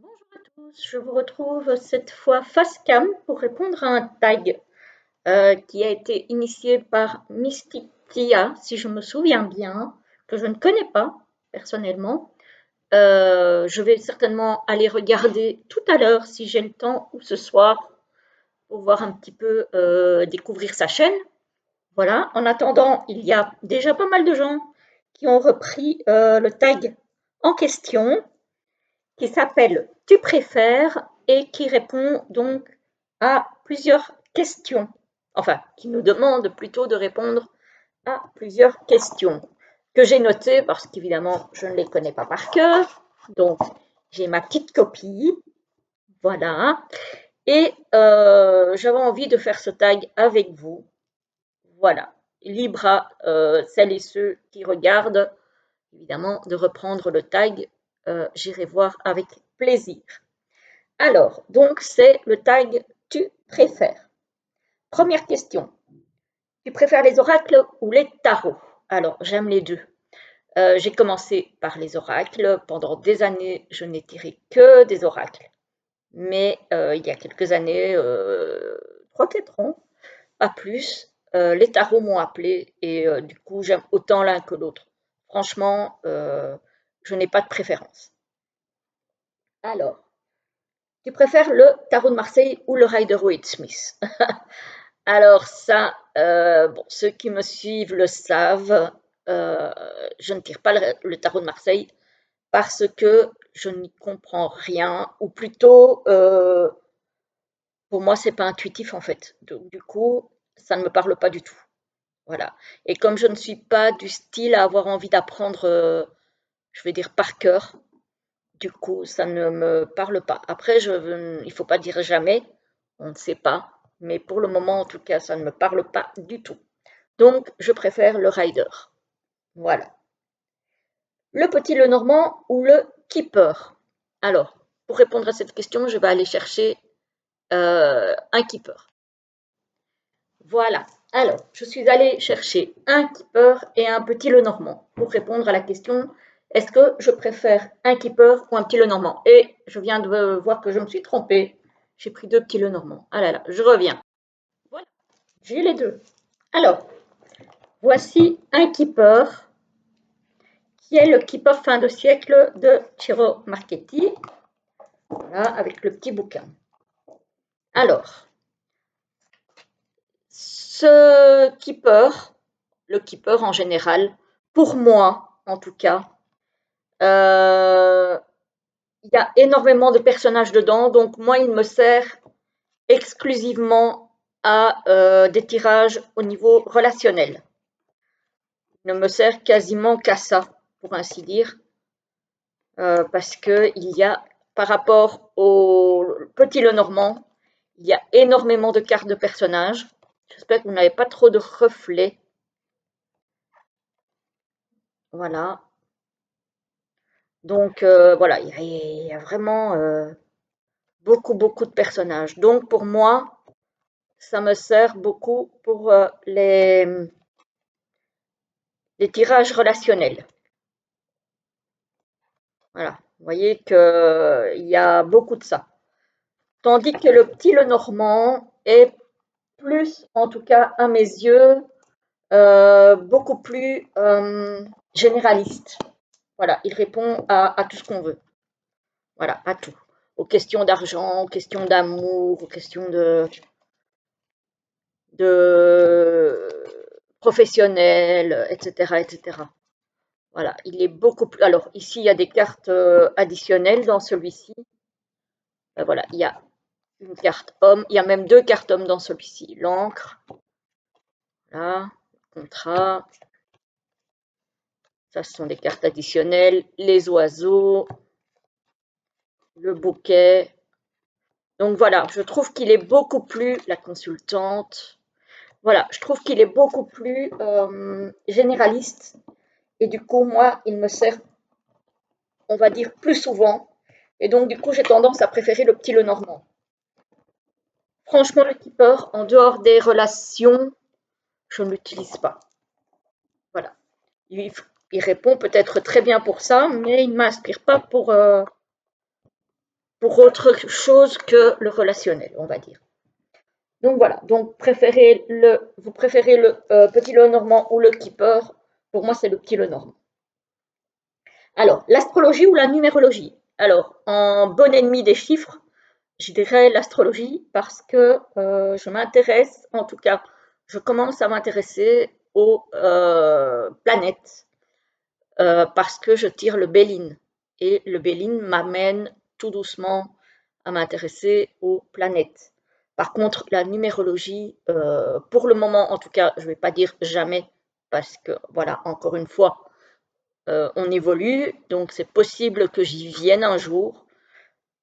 Bonjour à tous, je vous retrouve cette fois face cam pour répondre à un tag qui a été initié par Mystic Tia, si je me souviens bien, que je ne connais pas personnellement. Je vais certainement aller regarder tout à l'heure si j'ai le temps ou ce soir pour voir un petit peu découvrir sa chaîne. Voilà, en attendant, il y a déjà pas mal de gens qui ont repris le tag en question qui s'appelle Tu préfères et qui répond donc à plusieurs questions. Enfin, qui nous demande plutôt de répondre à plusieurs questions que j'ai notées parce qu'évidemment, je ne les connais pas par cœur. Donc, j'ai ma petite copie. Voilà. Et j'avais envie de faire ce tag avec vous. Voilà. Libre à celles et ceux qui regardent, évidemment, de reprendre le tag. J'irai voir avec plaisir. Alors, donc c'est le tag tu préfères. Première question. Tu préfères les oracles ou les tarots? Alors, j'aime les deux. J'ai commencé par les oracles. Pendant des années, je n'ai tiré que des oracles. Mais il y a quelques années, 3-4 ans, pas plus, les tarots m'ont appelé et du coup, j'aime autant l'un que l'autre. Franchement, je n'ai pas de préférence. Alors, tu préfères le tarot de Marseille ou le Rider-Waite-Smith? Alors ça, bon, ceux qui me suivent le savent, euh, je ne tire pas le tarot de Marseille parce que je n'y comprends rien, ou plutôt, pour moi, c'est pas intuitif en fait. Donc, du coup, ça ne me parle pas du tout. Voilà. Et comme je ne suis pas du style à avoir envie d'apprendre, je vais dire par cœur, du coup, ça ne me parle pas. Après, il faut pas dire jamais, on ne sait pas, mais pour le moment, en tout cas, ça ne me parle pas du tout. Donc, je préfère le rider. Voilà. Le petit Lenormand ou le keeper? Alors, pour répondre à cette question, je vais aller chercher un keeper. Voilà. Alors, je suis allée chercher un keeper et un petit Lenormand pour répondre à la question est-ce que je préfère un keeper ou un petit Lenormand? Et je viens de voir que je me suis trompée. J'ai pris deux petits Lenormands. Ah là là, je reviens. Voilà, j'ai les deux. Alors, voici un keeper qui est le keeper fin de siècle de Ciro Marchetti, voilà, avec le petit bouquin. Alors, ce keeper, le keeper en général, pour moi en tout cas, il y a énormément de personnages dedans, donc moi il me sert exclusivement à des tirages au niveau relationnel. Il ne me sert quasiment qu'à ça, pour ainsi dire. Parce qu'il y a, par rapport au petit Lenormand, il y a énormément de cartes de personnages. J'espère que vous n'avez pas trop de reflets. Voilà. Donc, voilà, il y a vraiment beaucoup, beaucoup de personnages. Donc, pour moi, ça me sert beaucoup pour les tirages relationnels. Voilà. Vous voyez qu'il y a beaucoup de ça. Tandis que le petit Lenormand est plus, en tout cas à mes yeux, beaucoup plus généraliste. Voilà, il répond à tout ce qu'on veut. Voilà, à tout. Aux questions d'argent, aux questions d'amour, aux questions de professionnels, etc., etc. Voilà, il est beaucoup plus. Alors ici, il y a des cartes additionnelles dans celui-ci. Voilà, il y a une carte homme, il y a même deux cartes hommes dans celui-ci. L'encre, là, contrat. Ça, ce sont des cartes additionnelles. Les oiseaux, le bouquet. Donc voilà, je trouve qu'il est beaucoup plus, la consultante, voilà, je trouve qu'il est beaucoup plus généraliste. Et du coup, moi, il me sert, on va dire, plus souvent. Et donc, du coup, j'ai tendance à préférer le petit Lenormand. Franchement, le keeper, en dehors des relations, je ne l'utilise pas. Voilà. Il répond peut-être très bien pour ça, mais il ne m'inspire pas pour autre chose que le relationnel, on va dire. Donc voilà, donc vous préférez le petit Lenormand ou le Keeper. Pour moi, c'est le petit Lenormand. Alors, l'astrologie ou la numérologie? Alors, en bon ennemi des chiffres, je dirais l'astrologie parce que je m'intéresse, en tout cas, je commence à m'intéresser aux planètes parce que je tire le Béline. Et le Béline m'amène tout doucement à m'intéresser aux planètes. Par contre, la numérologie, pour le moment, en tout cas, je ne vais pas dire jamais, parce que, voilà, encore une fois, on évolue, donc c'est possible que j'y vienne un jour,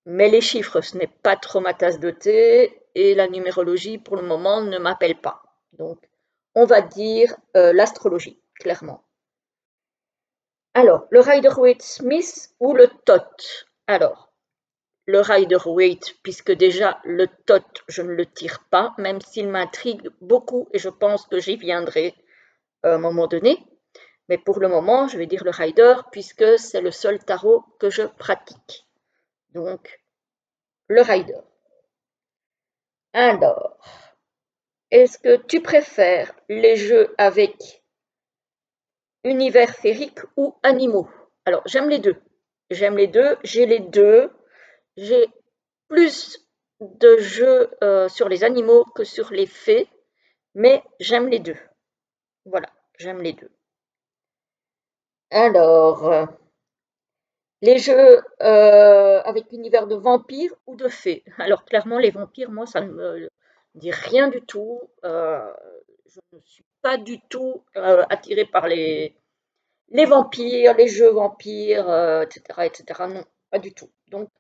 mais les chiffres, ce n'est pas trop ma tasse de thé, et la numérologie, pour le moment, ne m'appelle pas. Donc, on va dire l'astrologie, clairement. Alors, le Rider-Waite-Smith ou le TOT? Alors, le Rider-Waite, puisque déjà le TOT, je ne le tire pas, même s'il m'intrigue beaucoup et je pense que j'y viendrai à un moment donné. Mais pour le moment, je vais dire le Rider, puisque c'est le seul tarot que je pratique. Donc, le Rider. Alors, est-ce que tu préfères les jeux avec univers féerique ou animaux? Alors, j'aime les deux. J'aime les deux, j'ai les deux. J'ai plus de jeux sur les animaux que sur les fées, mais j'aime les deux. Voilà, j'aime les deux. Alors, les jeux avec l'univers de vampires ou de fées. Alors, clairement, les vampires, moi, ça ne me dit rien du tout. Je ne suis pas du tout attirée par les vampires, les jeux vampires, etc., etc. Non, pas du tout. Donc,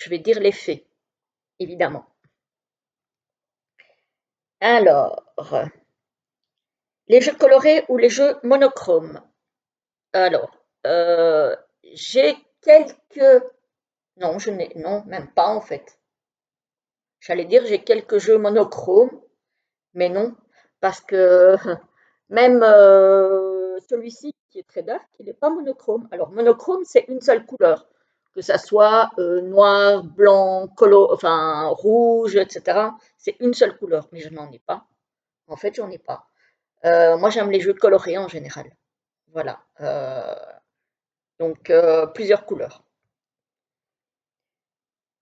je vais dire les fées, évidemment. Alors, les jeux colorés ou les jeux monochromes? Alors, j'ai quelques... Non, je n'ai... Non, même pas en fait. J'allais dire j'ai quelques jeux monochromes, mais non, parce que même celui-ci qui est très dark, il n'est pas monochrome. Alors, monochrome, c'est une seule couleur, que ça soit noir, blanc, enfin rouge, etc. C'est une seule couleur, mais je n'en ai pas. En fait, j'en ai pas. Moi, j'aime les jeux colorés en général. Voilà. Donc, plusieurs couleurs.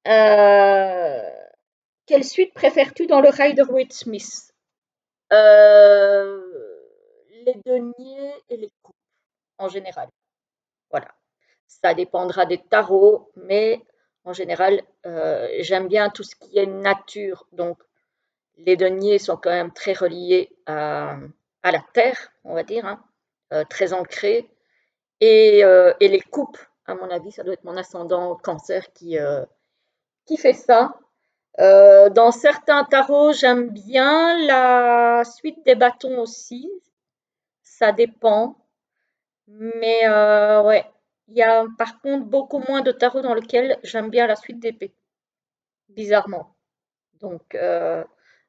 Euh, Quelle suite préfères-tu dans le Rider-Waite-Smith? Euh, les deniers et les coupes, en général. Voilà. Ça dépendra des tarots, mais en général, j'aime bien tout ce qui est nature. Donc, les deniers sont quand même très reliés à la terre, on va dire, hein, très ancrés. Et les coupes, à mon avis, ça doit être mon ascendant cancer qui fait ça. Dans certains tarots, j'aime bien la suite des bâtons aussi. Ça dépend. Mais ouais, il y a par contre beaucoup moins de tarots dans lesquels j'aime bien la suite d'épée, bizarrement. Donc,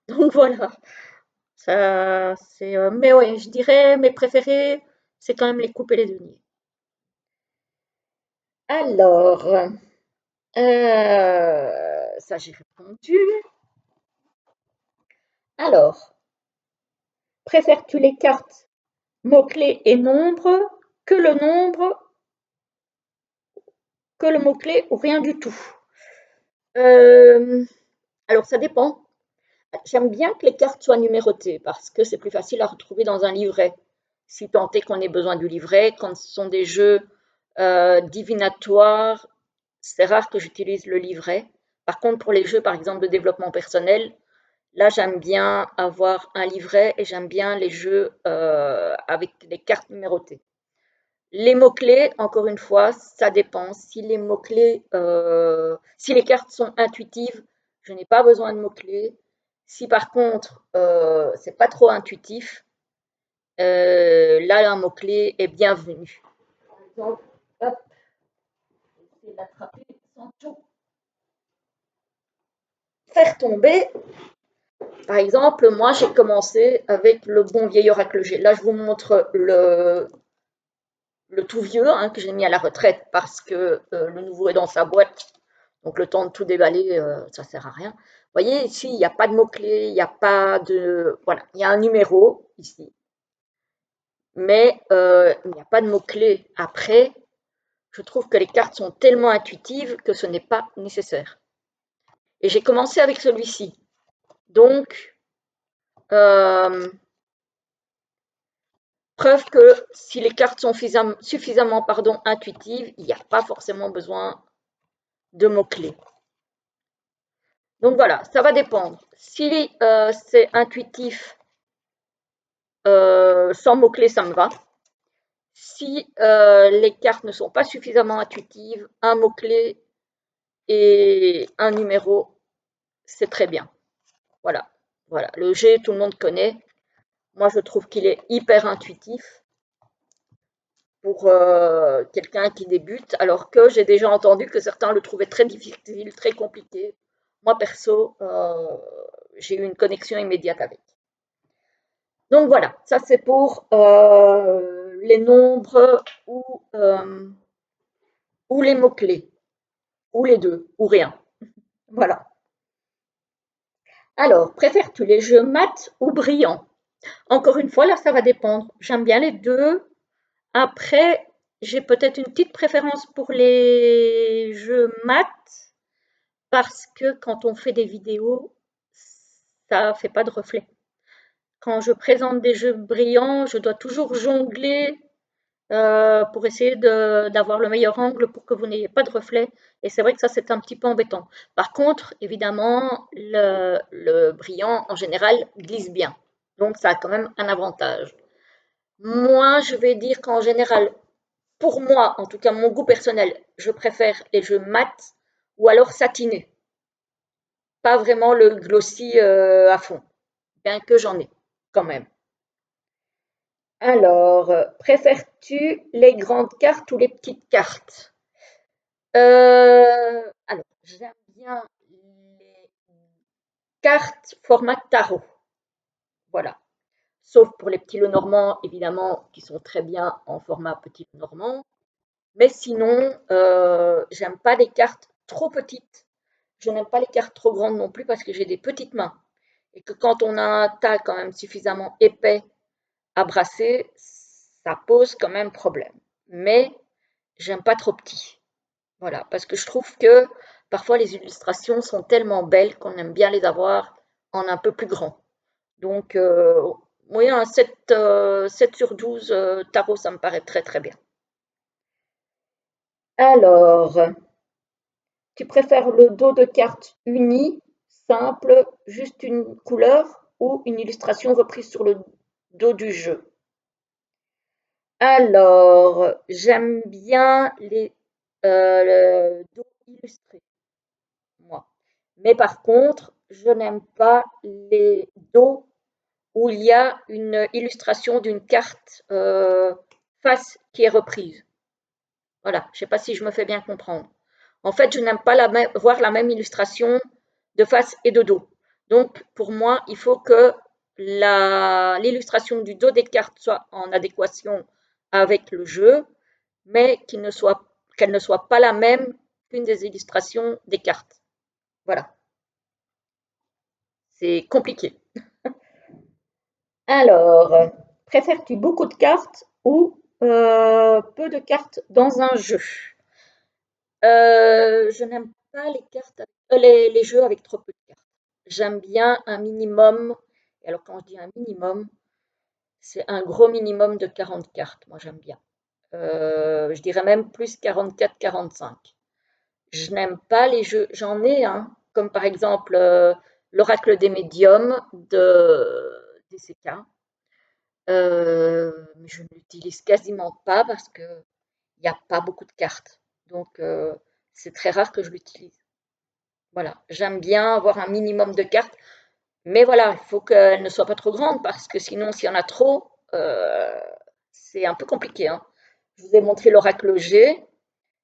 donc voilà. Ça, c'est, mais ouais, je dirais mes préférés, c'est quand même les coupes et les deniers. Alors, ça j'ai répondu. Alors, préfères-tu les cartes mots-clés et nombres que le nombre, que le mot-clé ou rien du tout? Euh, alors, ça dépend. J'aime bien que les cartes soient numérotées parce que c'est plus facile à retrouver dans un livret. Si tant est qu'on ait besoin du livret, quand ce sont des jeux divinatoires, c'est rare que j'utilise le livret. Par contre, pour les jeux, par exemple, de développement personnel, là, j'aime bien avoir un livret et j'aime bien les jeux avec des cartes numérotées. Les mots-clés, encore une fois, ça dépend. Si les mots-clés, si les cartes sont intuitives, je n'ai pas besoin de mots-clés. Si par contre, c'est pas trop intuitif, là, un mot-clé est bienvenu. Par exemple, hop, je vais l'attraper sans tout faire tomber. Par exemple, moi, j'ai commencé avec le bon vieil oracle G. Là, je vous montre le tout vieux hein, que j'ai mis à la retraite parce que le nouveau est dans sa boîte. Donc le temps de tout déballer, ça sert à rien. Vous voyez, ici, il n'y a pas de mots-clés, il n'y a pas de... Voilà, il y a un numéro ici, mais il n'y a pas de mots-clés. Après, je trouve que les cartes sont tellement intuitives que ce n'est pas nécessaire. Et j'ai commencé avec celui-ci. Donc, preuve que si les cartes sont suffisamment intuitives, il n'y a pas forcément besoin de mots-clés. Donc voilà, ça va dépendre. Si c'est intuitif, sans mots-clés, ça me va. Si les cartes ne sont pas suffisamment intuitives, un mot-clé et un numéro, c'est très bien. Voilà, voilà. Le G, tout le monde connaît. Moi, je trouve qu'il est hyper intuitif pour quelqu'un qui débute, alors que j'ai déjà entendu que certains le trouvaient très difficile, très compliqué. Moi, perso, j'ai eu une connexion immédiate avec. Donc voilà, ça c'est pour les nombres ou les mots-clés, ou les deux, ou rien. Voilà. Alors, préfères-tu les jeux mat ou brillants? Encore une fois, là, ça va dépendre. J'aime bien les deux. Après, j'ai peut-être une petite préférence pour les jeux mat parce que quand on fait des vidéos, ça fait pas de reflet. Quand je présente des jeux brillants, je dois toujours jongler pour essayer d'avoir le meilleur angle pour que vous n'ayez pas de reflet. Et c'est vrai que ça, c'est un petit peu embêtant. Par contre, évidemment, le brillant, en général, glisse bien. Donc, ça a quand même un avantage. Moi, je vais dire qu'en général, pour moi, en tout cas mon goût personnel, je préfère les jeux mat ou alors satinés. Pas vraiment le glossy à fond, bien que j'en ai quand même. Alors, préfères-tu les grandes cartes ou les petites cartes? Alors, j'aime bien les cartes format tarot. Voilà. Sauf pour les petits Lenormand, évidemment, qui sont très bien en format petit Lenormand. Mais sinon, j'aime pas les cartes trop petites. Je n'aime pas les cartes trop grandes non plus parce que j'ai des petites mains. Et que quand on a un tas quand même suffisamment épais à brasser, ça pose quand même problème. Mais j'aime pas trop petit. Voilà, parce que je trouve que parfois les illustrations sont tellement belles qu'on aime bien les avoir en un peu plus grand. Donc, oui, un 7 sur 12 tarot, ça me paraît très très bien. Alors, tu préfères le dos de carte uni, simple, juste une couleur ou une illustration reprise sur le dos du jeu? Alors, j'aime bien le dos illustré, moi. Mais par contre, je n'aime pas les dos où il y a une illustration d'une carte face qui est reprise. Voilà, je ne sais pas si je me fais bien comprendre. En fait, je n'aime pas voir la même illustration de face et de dos. Donc, pour moi, il faut que l'illustration du dos des cartes soit en adéquation avec le jeu, mais qu'elle ne soit pas la même qu'une des illustrations des cartes. Voilà, c'est compliqué. Alors, préfères-tu beaucoup de cartes ou peu de cartes dans un jeu? Je n'aime pas les jeux avec trop peu de cartes. J'aime bien un minimum, et alors quand je dis un minimum, c'est un gros minimum de 40 cartes, moi j'aime bien. Je dirais même plus 44-45. Je n'aime pas les jeux, j'en ai un, comme par exemple l'Oracle des médiums de DCK. Mais je ne l'utilise quasiment pas parce qu'il n'y a pas beaucoup de cartes. Donc c'est très rare que je l'utilise. Voilà, j'aime bien avoir un minimum de cartes, mais voilà, il faut qu'elles ne soient pas trop grandes parce que sinon, s'il y en a trop, c'est un peu compliqué, hein. Je vous ai montré l'oracle G,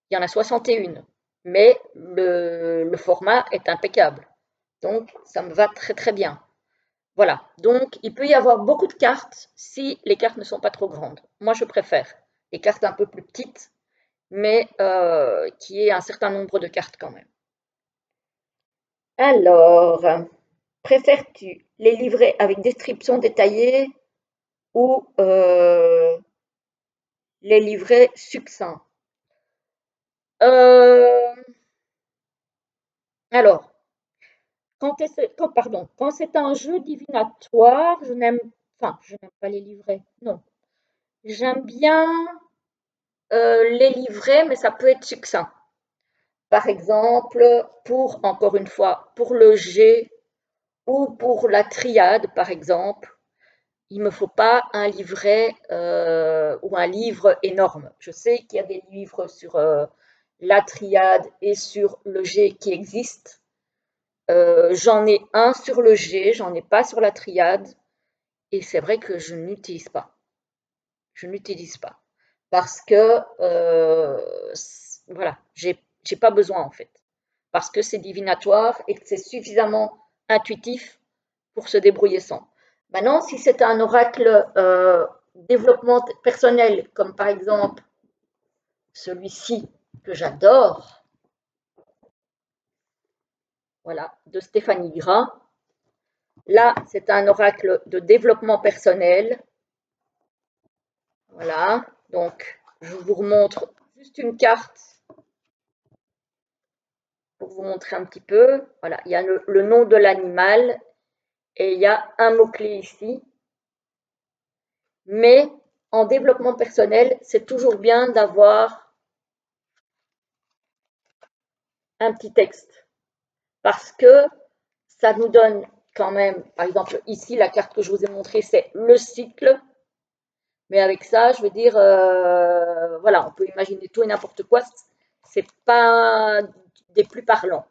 il y en a 61, mais le format est impeccable. Donc, ça me va très très bien. Voilà, donc il peut y avoir beaucoup de cartes si les cartes ne sont pas trop grandes. Moi, je préfère les cartes un peu plus petites, mais qui aient un certain nombre de cartes quand même. Alors, préfères-tu les livrets avec description détaillée ou les livrets succincts? Euh, alors, quand c'est un jeu divinatoire, je n'aime pas les livrets, non. J'aime bien les livrets, mais ça peut être succinct. Par exemple, encore une fois, pour le G ou pour la triade, par exemple, il ne me faut pas un livret ou un livre énorme. Je sais qu'il y a des livres sur la triade et sur le G qui existent. J'en ai un sur le G, j'en ai pas sur la triade, et c'est vrai que je n'utilise pas. Je n'utilise pas parce que voilà, j'ai pas besoin en fait, parce que c'est divinatoire et que c'est suffisamment intuitif pour se débrouiller sans. Maintenant, si c'est un oracle développement personnel, comme par exemple celui-ci que j'adore, voilà, de Stéphanie Gras, là, c'est un oracle de développement personnel. Voilà, donc je vous remontre juste une carte pour vous montrer un petit peu. Voilà, il y a le nom de l'animal et il y a un mot-clé ici. Mais en développement personnel, c'est toujours bien d'avoir un petit texte parce que ça nous donne quand même, par exemple, ici, la carte que je vous ai montrée, c'est le cycle. Mais avec ça, je veux dire, voilà, on peut imaginer tout et n'importe quoi. C'est pas des plus parlants.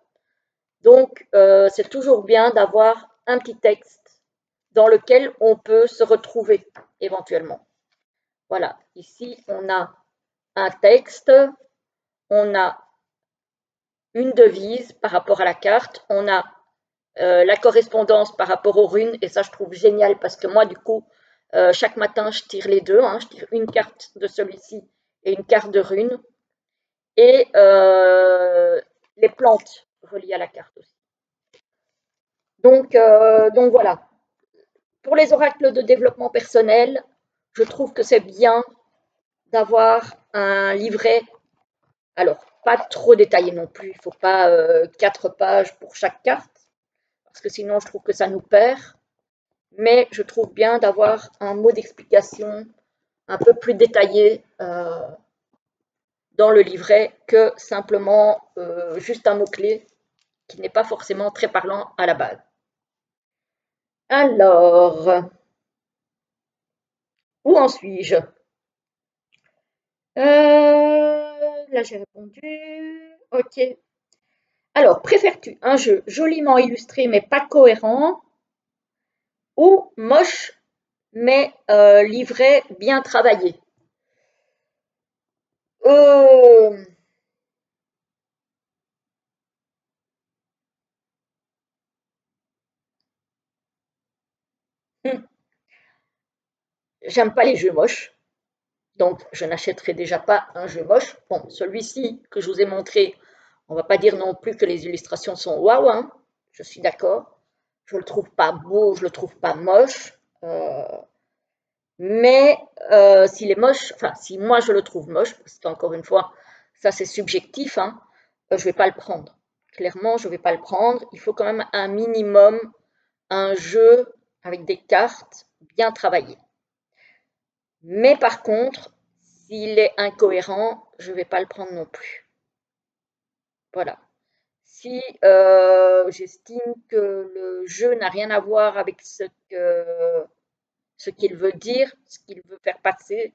Donc, c'est toujours bien d'avoir un petit texte dans lequel on peut se retrouver éventuellement. Voilà, ici, on a un texte, on a une devise par rapport à la carte, on a la correspondance par rapport aux runes, et ça, je trouve génial parce que moi, du coup, chaque matin, je tire les deux, hein, je tire une carte de celui-ci et une carte de runes, et les plantes reliées à la carte aussi. Donc voilà. Pour les oracles de développement personnel, je trouve que c'est bien d'avoir un livret, alors pas trop détaillé non plus, il ne faut pas 4 pages pour chaque carte, parce que sinon je trouve que ça nous perd, mais je trouve bien d'avoir un mot d'explication un peu plus détaillé dans le livret que simplement juste un mot-clé qui n'est pas forcément très parlant à la base. Alors, où en suis-je? Là, j'ai répondu. Ok. Alors, préfères-tu un jeu joliment illustré mais pas cohérent ou moche mais livret bien travaillé? Euh, hmm, J'aime pas les jeux moches, donc je n'achèterai déjà pas un jeu moche. Bon, celui-ci que je vous ai montré, on va pas dire non plus que les illustrations sont waouh, hein, je suis d'accord. Je le trouve pas beau, je le trouve pas moche. Mais s'il est moche, enfin, si moi je le trouve moche, parce qu'encore une fois, ça c'est subjectif, hein, je ne vais pas le prendre. Clairement, je ne vais pas le prendre. Il faut quand même un minimum, un jeu avec des cartes bien travaillées. Mais par contre, s'il est incohérent, je ne vais pas le prendre non plus. Voilà. Si j'estime que le jeu n'a rien à voir avec ce qu'il veut dire, ce qu'il veut faire passer,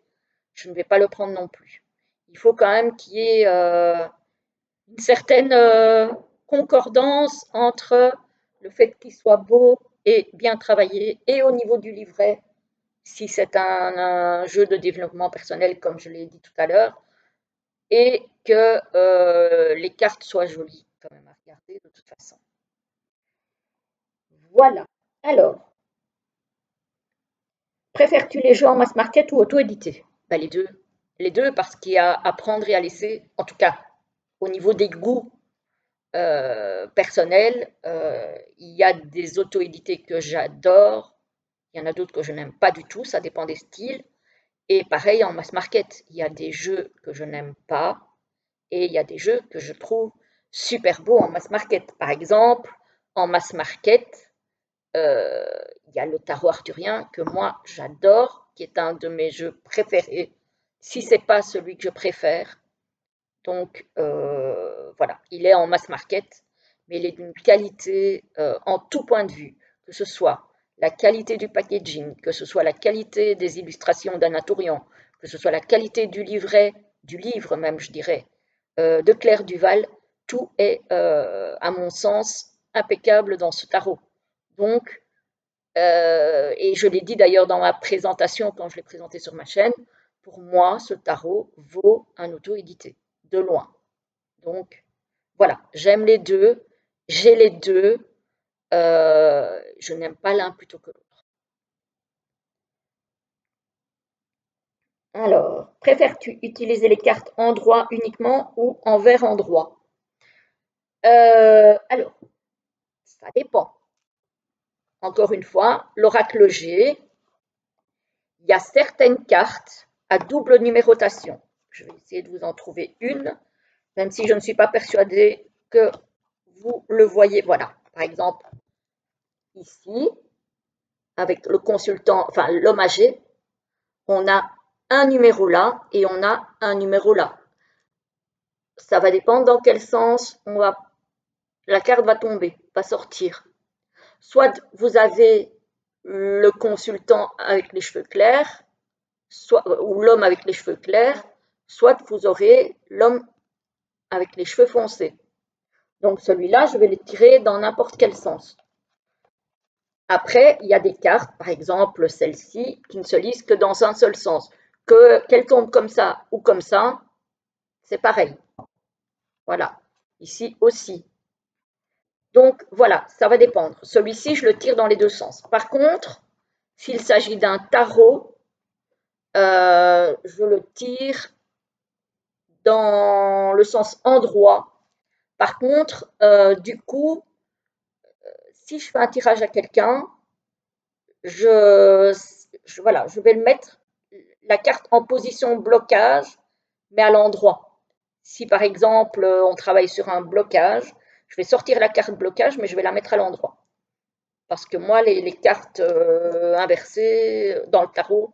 je ne vais pas le prendre non plus. Il faut quand même qu'il y ait une certaine concordance entre le fait qu'il soit beau et bien travaillé, et au niveau du livret, si c'est un jeu de développement personnel, comme je l'ai dit tout à l'heure, et que les cartes soient jolies quand même à regarder de toute façon. Voilà. Alors, préfères-tu les jeux en mass market ou auto-édité? Ben, les deux. Les deux parce qu'il y a à prendre et à laisser, en tout cas au niveau des goûts, personnel, il y a des auto-édités que j'adore, il y en a d'autres que je n'aime pas du tout, ça dépend des styles. Et pareil en mass market, il y a des jeux que je n'aime pas et il y a des jeux que je trouve super beaux en mass market. Par exemple, en mass market, il y a le tarot arthurien que moi j'adore, qui est un de mes jeux préférés, si c'est pas celui que je préfère. Donc voilà, il est en mass market, mais il est d'une qualité en tout point de vue, que ce soit la qualité du packaging, que ce soit la qualité des illustrations d'Anatolian, que ce soit la qualité du livret, du livre même, je dirais, de Claire Duval, tout est, à mon sens, impeccable dans ce tarot. Donc, et je l'ai dit d'ailleurs dans ma présentation quand je l'ai présenté sur ma chaîne, pour moi, ce tarot vaut un auto-édité, de loin. Donc, voilà, j'aime les deux, j'ai les deux, je n'aime pas l'un plutôt que l'autre. Alors, préfères-tu utiliser les cartes en droit uniquement ou envers endroit? Alors, ça dépend. Encore une fois, l'oracle G, il y a certaines cartes à double numérotation. Je vais essayer de vous en trouver une, même si je ne suis pas persuadée que vous le voyez. Voilà, par exemple, ici, avec le consultant, enfin l'homme âgé, on a un numéro là et on a un numéro là. Ça va dépendre dans quel sens la carte va tomber, va sortir. Soit vous avez le consultant avec les cheveux clairs, ou l'homme avec les cheveux clairs, soit vous aurez l'homme avec les cheveux foncés. Donc celui-là, je vais le tirer dans n'importe quel sens. Après, il y a des cartes, par exemple celle-ci, qui ne se lisent que dans un seul sens. Qu'elle tombe comme ça ou comme ça, c'est pareil. Voilà. Ici aussi. Donc voilà, ça va dépendre. Celui-ci, je le tire dans les deux sens. Par contre, s'il s'agit d'un tarot, je le tire dans le sens endroit. Par contre, du coup, si je fais un tirage à quelqu'un, voilà, je vais le mettre la carte en position blocage, mais à l'endroit. Si par exemple on travaille sur un blocage, je vais sortir la carte blocage, mais je vais la mettre à l'endroit. Parce que moi, les cartes inversées dans le tarot,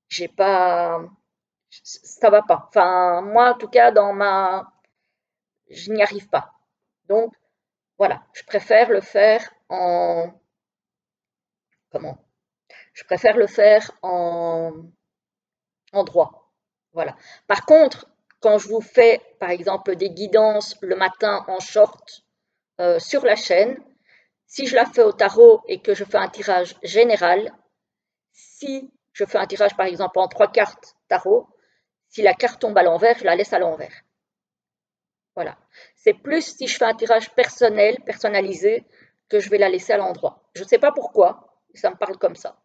j'ai pas, ça va pas. Enfin, moi, en tout cas, je n'y arrive pas. Donc, voilà, je préfère le faire en, comment? Je préfère le faire en droit. Voilà. Par contre, quand je vous fais, par exemple, des guidances le matin en short sur la chaîne, si je la fais au tarot et que je fais un tirage général, si je fais un tirage, par exemple, en 3 cartes tarot, si la carte tombe à l'envers, je la laisse à l'envers. Voilà. C'est plus si je fais un tirage personnel, personnalisé, que je vais la laisser à l'endroit. Je ne sais pas pourquoi, ça me parle comme ça.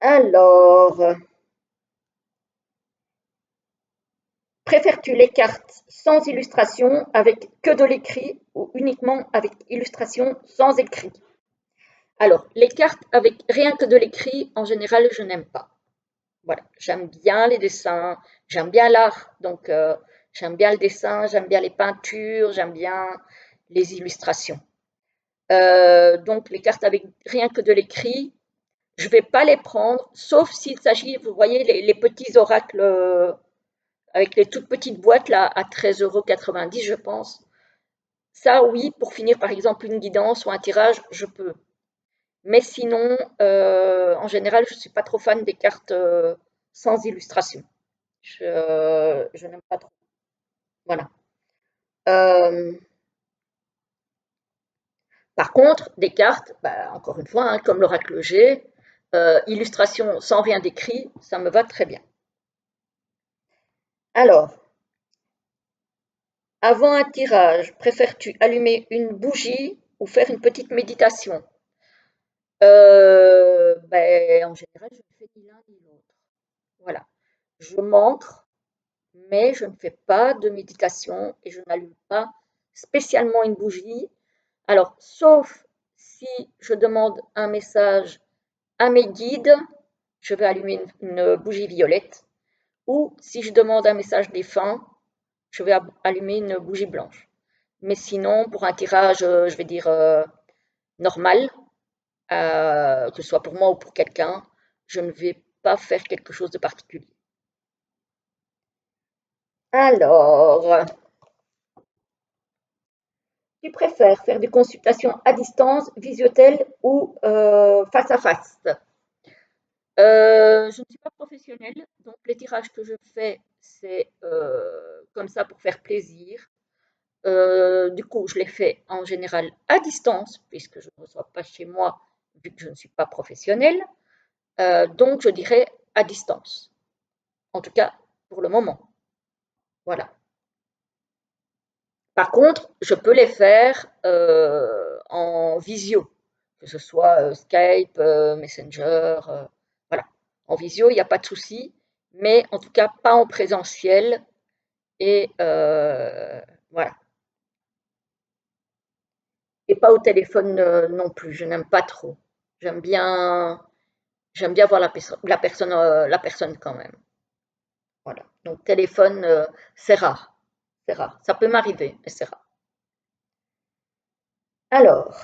Alors, préfères-tu les cartes sans illustration avec que de l'écrit ou uniquement avec illustration sans écrit? Alors, les cartes avec rien que de l'écrit, en général, je n'aime pas. Voilà, j'aime bien les dessins, j'aime bien l'art, donc j'aime bien le dessin, j'aime bien les peintures, j'aime bien les illustrations. Donc les cartes avec rien que de l'écrit, je ne vais pas les prendre, sauf s'il s'agit, vous voyez, les petits oracles avec les toutes petites boîtes là à 13,90 € je pense. Ça oui, pour finir par exemple une guidance ou un tirage, je peux. Mais sinon, en général, je ne suis pas trop fan des cartes sans illustration. Je n'aime pas trop. Voilà. Euh, Par contre, des cartes, bah, encore une fois, hein, comme l'oracle G, illustration sans rien d'écrit, ça me va très bien. Alors, avant un tirage, préfères-tu allumer une bougie ou faire une petite méditation? Ben, en général, je ne fais ni l'un ni l'autre. Voilà. Je m'ancre, mais je ne fais pas de méditation et je n'allume pas spécialement une bougie. Alors, sauf si je demande un message à mes guides, je vais allumer une bougie violette. Ou si je demande un message défunt, je vais allumer une bougie blanche. Mais sinon, pour un tirage, je vais dire normal, que ce soit pour moi ou pour quelqu'un, je ne vais pas faire quelque chose de particulier. Alors, tu préfères faire des consultations à distance, visiotelle ou face à face? Je ne suis pas professionnelle, donc les tirages que je fais, c'est comme ça pour faire plaisir. Du coup, je les fais en général à distance, puisque je ne reçois pas chez moi, vu que je ne suis pas professionnelle. Donc, je dirais à distance. En tout cas, pour le moment. Voilà. Par contre, je peux les faire en visio, que ce soit Skype, Messenger, voilà. En visio, il n'y a pas de souci, mais en tout cas pas en présentiel. Et voilà. Et pas au téléphone non plus. Je n'aime pas trop. J'aime bien, j'aime bien voir la personne quand même. Voilà. Donc téléphone, c'est rare. C'est rare. Ça peut m'arriver, mais c'est rare. Alors,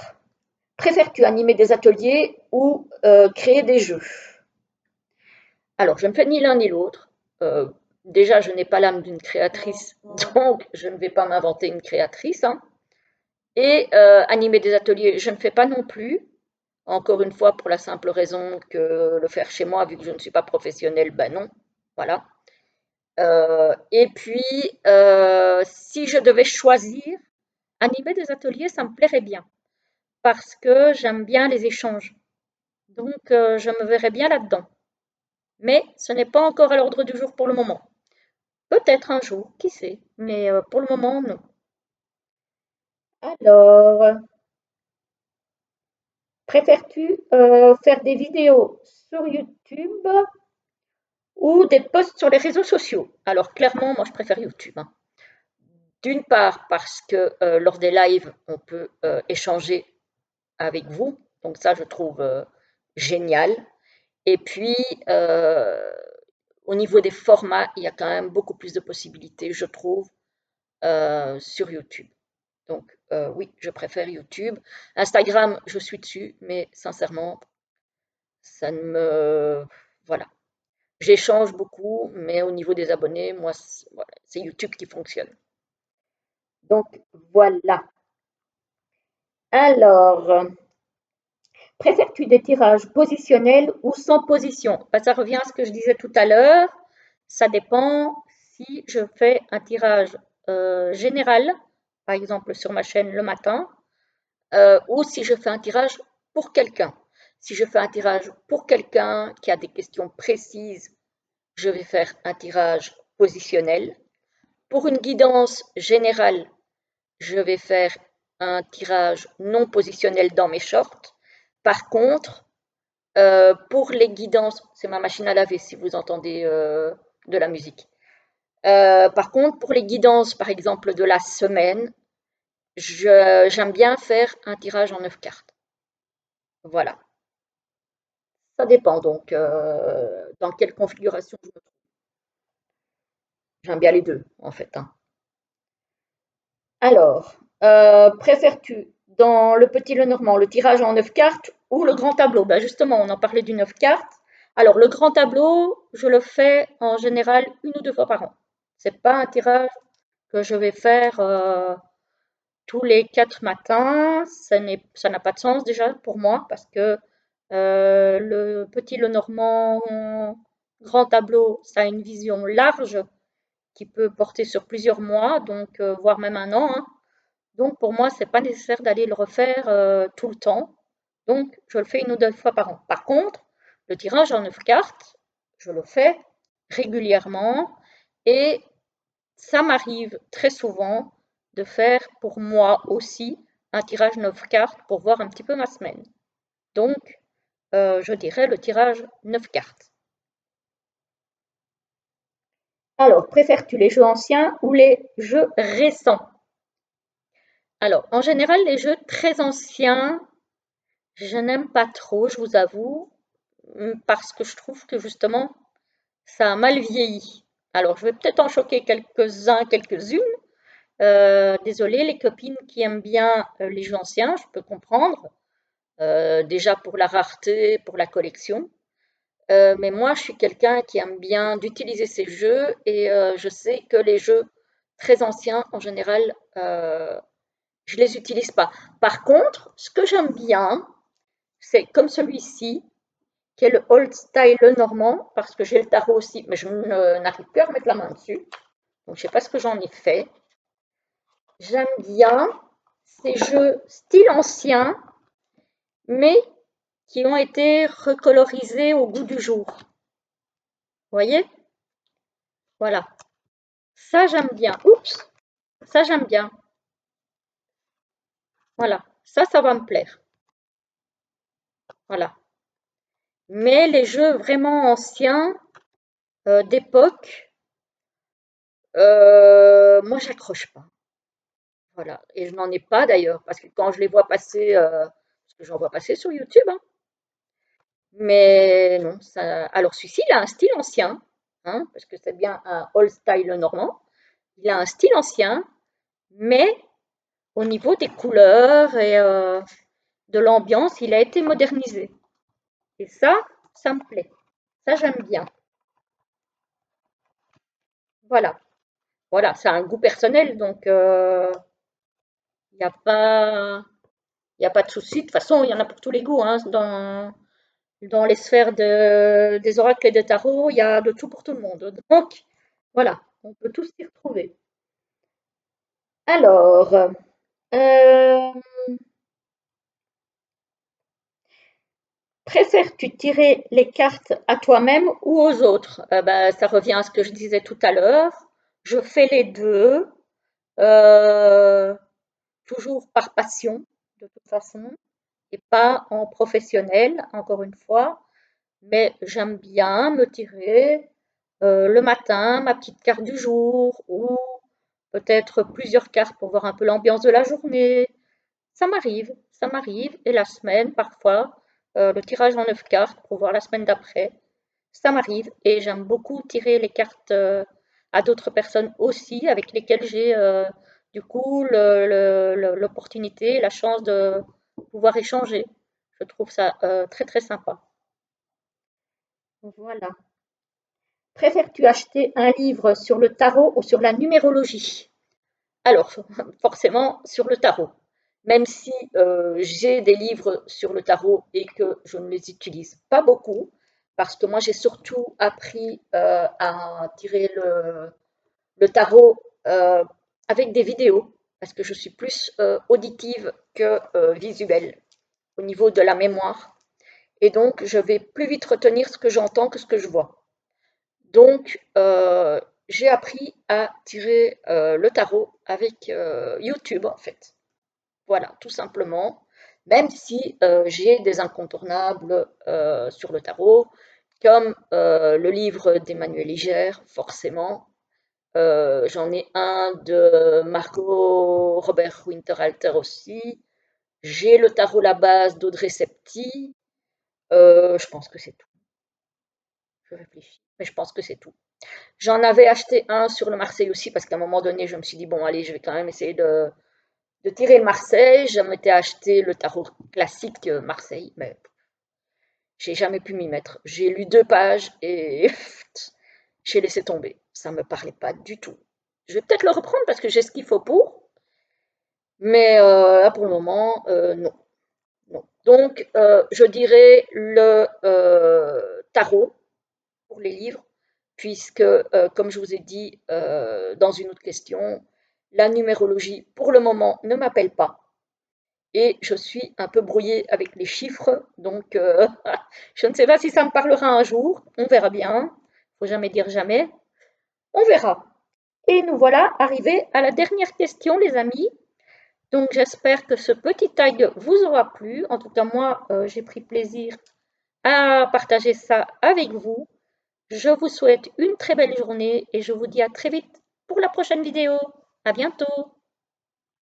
préfères-tu animer des ateliers ou créer des jeux? Alors, je ne fais ni l'un ni l'autre. Euh, Déjà, je n'ai pas l'âme d'une créatrice, donc je ne vais pas m'inventer une créatrice, hein. Et animer des ateliers, je ne fais pas non plus. Encore une fois, pour la simple raison que le faire chez moi, vu que je ne suis pas professionnelle, ben non. Voilà. Et puis, si je devais choisir, animer des ateliers, ça me plairait bien parce que j'aime bien les échanges. Donc, je me verrais bien là-dedans. Mais ce n'est pas encore à l'ordre du jour pour le moment. Peut-être un jour, qui sait. Mais pour le moment, non. Alors, préfères-tu faire des vidéos sur YouTube ou des posts sur les réseaux sociaux? Alors, clairement, moi, je préfère YouTube, hein. D'une part, parce que lors des lives, on peut échanger avec vous. Donc, ça, je trouve génial. Et puis, euh, au niveau des formats, il y a quand même beaucoup plus de possibilités, je trouve, sur YouTube. Donc, oui, je préfère YouTube. Instagram, je suis dessus, mais sincèrement, ça ne me... Voilà. J'échange beaucoup, mais au niveau des abonnés, moi, voilà, c'est YouTube qui fonctionne. Donc, voilà. Alors, préfères-tu des tirages positionnels ou sans position? Ben, ça revient à ce que je disais tout à l'heure. Ça dépend si je fais un tirage général, par exemple sur ma chaîne le matin, ou si je fais un tirage pour quelqu'un. Si je fais un tirage pour quelqu'un qui a des questions précises, je vais faire un tirage positionnel. Pour une guidance générale, je vais faire un tirage non positionnel dans mes shorts. Par contre, pour les guidances, c'est ma machine à laver si vous entendez de la musique. Par contre, pour les guidances, par exemple, de la semaine, j'aime bien faire un tirage en 9 cartes. Voilà. Ça dépend donc dans quelle configuration je me trouve. J'aime bien les deux, en fait, hein. Alors, préfères-tu dans le petit Lenormand le tirage en 9 cartes ou le grand tableau? Ben justement, on en parlait du 9 cartes. Alors, le grand tableau, je le fais en général une ou deux fois par an. C'est pas un tirage que je vais faire tous les 4 matins. Ça n'a pas de sens déjà pour moi parce que le petit Lenormand grand tableau, ça a une vision large qui peut porter sur plusieurs mois, donc voire même un an, hein. Donc pour moi, c'est pas nécessaire d'aller le refaire tout le temps. Donc je le fais une ou deux fois par an. Par contre, le tirage en 9 cartes, je le fais régulièrement et ça m'arrive très souvent de faire pour moi aussi un tirage 9 cartes pour voir un petit peu ma semaine. Donc je dirais le tirage 9 cartes. Alors, préfères-tu les jeux anciens ou les jeux récents? Alors, en général, les jeux très anciens, je n'aime pas trop, je vous avoue, parce que je trouve que justement, ça a mal vieilli. Alors, je vais peut-être en choquer quelques-uns, quelques-unes. Désolée, les copines qui aiment bien les jeux anciens, je peux comprendre. Déjà pour la rareté, pour la collection. Mais moi, je suis quelqu'un qui aime bien d'utiliser ces jeux et je sais que les jeux très anciens, en général, je les utilise pas. Par contre, ce que j'aime bien, c'est comme celui-ci, qui est le Old Style normand, parce que j'ai le tarot aussi, mais je n'arrive plus à remettre la main dessus. Donc, je sais pas ce que j'en ai fait. J'aime bien ces jeux style ancien, mais qui ont été recolorisés au goût du jour. Vous voyez? Voilà. Ça, j'aime bien. Oups, ça, j'aime bien. Voilà. Ça va me plaire. Voilà. Mais les jeux vraiment anciens, d'époque, moi, j'accroche pas. Voilà. Et je n'en ai pas d'ailleurs, parce que quand je les vois passer, parce que j'en vois passer sur YouTube, hein, mais non, ça. Alors celui-ci, il a un style ancien, hein, parce que c'est bien un old style normand. Il a un style ancien, mais au niveau des couleurs et de l'ambiance, il a été modernisé. Et ça me plaît. Ça, j'aime bien. Voilà. Voilà, c'est un goût personnel, donc il n'y a pas, y a pas de souci. De toute façon, il y en a pour tous les goûts, hein. Dans les sphères des oracles et des tarots, il y a de tout pour tout le monde. Donc, voilà, on peut tous s'y retrouver. Alors, préfères-tu tirer les cartes à toi-même ou aux autres? Ben, ça revient à ce que je disais tout à l'heure. Je fais les deux, euh, toujours par passion, de toute façon, et pas en professionnel, encore une fois. Mais j'aime bien me tirer le matin ma petite carte du jour ou peut-être plusieurs cartes pour voir un peu l'ambiance de la journée. Ça m'arrive. Et la semaine, parfois, le tirage en 9 cartes pour voir la semaine d'après. Ça m'arrive et j'aime beaucoup tirer les cartes à d'autres personnes aussi, avec lesquelles j'ai du coup l'opportunité, la chance de pouvoir échanger. Je trouve ça très très sympa. Voilà. Préfères-tu acheter un livre sur le tarot ou sur la numérologie? Alors, forcément, sur le tarot. Même si j'ai des livres sur le tarot et que je ne les utilise pas beaucoup, parce que moi j'ai surtout appris à tirer le tarot avec des vidéos, parce que je suis plus auditive que visuelle au niveau de la mémoire. Et donc, je vais plus vite retenir ce que j'entends que ce que je vois. Donc, j'ai appris à tirer le tarot avec YouTube, en fait. Voilà, tout simplement. Même si j'ai des incontournables sur le tarot, comme le livre d'Emmanuel Iger, forcément. J'en ai un de Margot Robert Winterhalter aussi. J'ai le tarot La Base d'Audrey Septy. Je pense que c'est tout. Je réfléchis, mais je pense que c'est tout. J'en avais acheté un sur le Marseille aussi parce qu'à un moment donné, je me suis dit, bon, allez, je vais quand même essayer de tirer le Marseille. Je m'étais acheté le tarot classique Marseille, mais j'ai jamais pu m'y mettre. J'ai lu 2 pages et j'ai laissé tomber. Ça me parlait pas du tout. Je vais peut-être le reprendre parce que j'ai ce qu'il faut pour, mais là pour le moment, non, non. Donc, je dirais le tarot pour les livres, puisque, comme je vous ai dit dans une autre question, la numérologie, pour le moment, ne m'appelle pas. Et je suis un peu brouillée avec les chiffres, donc je ne sais pas si ça me parlera un jour. On verra bien. Faut jamais dire jamais. On verra. Et nous voilà arrivés à la dernière question, les amis. Donc j'espère que ce petit tag vous aura plu. En tout cas, moi, j'ai pris plaisir à partager ça avec vous. Je vous souhaite une très belle journée et je vous dis à très vite pour la prochaine vidéo. À bientôt!